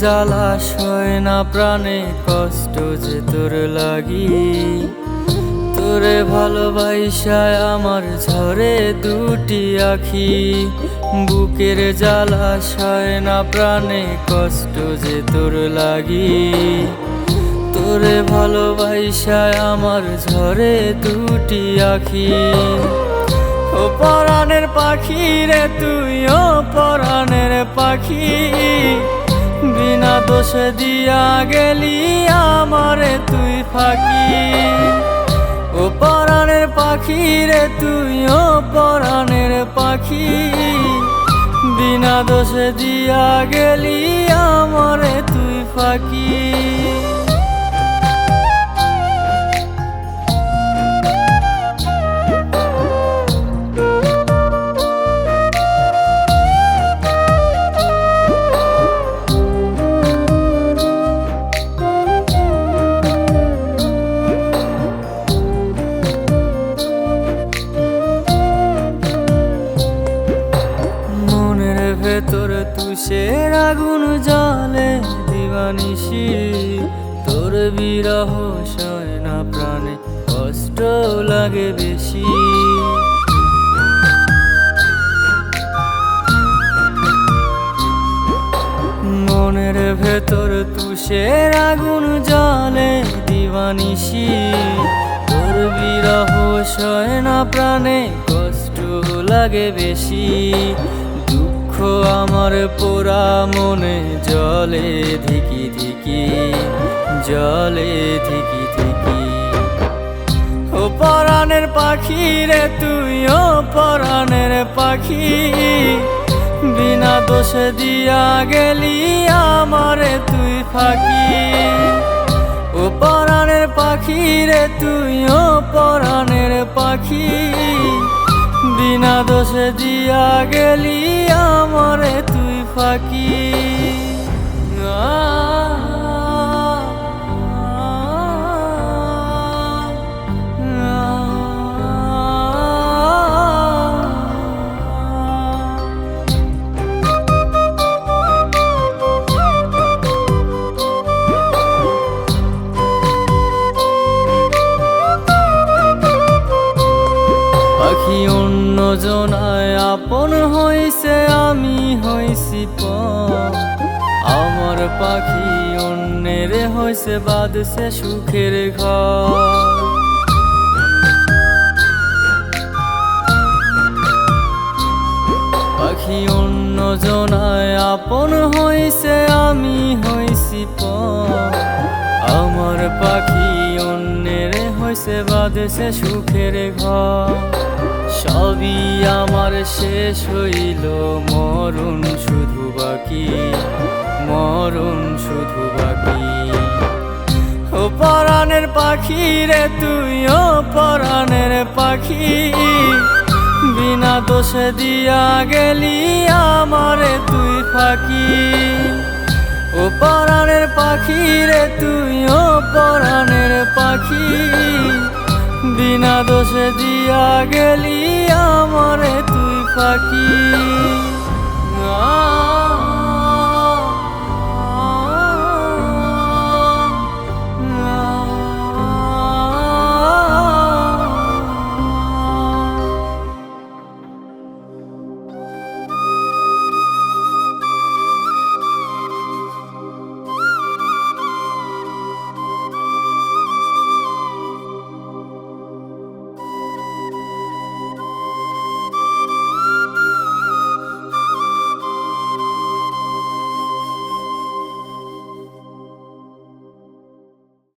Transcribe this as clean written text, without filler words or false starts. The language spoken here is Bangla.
জ্বালা সয় না প্রাণে কষ্ট যে তোর লাগি। তোরে ভালোবাসায় আমার ঝরে দুটি আখি। বুকের জ্বালা সয় না প্রাণে কষ্ট যে তোর লাগি। তোরে ভালোবাসায় আমার ঝরে দুটি আখি। ও পরাণের পাখি রে তুই, ও পরাণের পাখি, বিনা দোষে দিয়া গেলি আমারে তুই ফাঁকি। ও পরাণের পাখি রে তুই, ও পরাণের পাখি, বিনা দোষে দিয়া গেলি আমারে তুই ফাঁকি। ভেতর তুষের আগুন জ্বলে দিবানিশি। তোর বিরহ সয় না প্রাণে কষ্ট লাগে বেশি। মনের ভেতর তুষের আগুন জ্বলে দিবানিশি। তোর বিরহ সয় না প্রাণে কষ্ট লাগে বেশি। আমার পোড়া মনে জলে ধিকি ধিকি, জলে ধিকি ধিকি। ও পরাণের পাখি রে তুই, ও পরাণের পাখি, বিনা দোষে দিয়া গেলি আমারে তুই ফাঁকি। ও পরাণের পাখি রে তুই, ও পরাণের পাখি, বিনা দোষে দিয়া গেলি আমারে তুই ফাঁকি। পাখি অন্য জনায় আপন হইছে, আমি হইছি পর। আমার পাখি অন্যের হইছে বাঁধছে সুখের ঘর। পাখি অন্য জনায় আপন হইছে, আমি হইছি পর। আমার পাখি অন্যের হইছে বাঁধছে সুখের ঘর। সবই আমার শেষ হইল, মরণ শুধু বাকি, মরণ শুধু বাকি। ও পরাণের পাখি রে তুই, ও পরাণের পাখি, বিনা দোষে দিয়া গেলি আমারে তুই ফাঁকি। ও পরাণের পাখি রে তুই, ও পরাণের পাখি, বিনা দোষে দিয়া গেলি আমারে তুই ফাঁকি।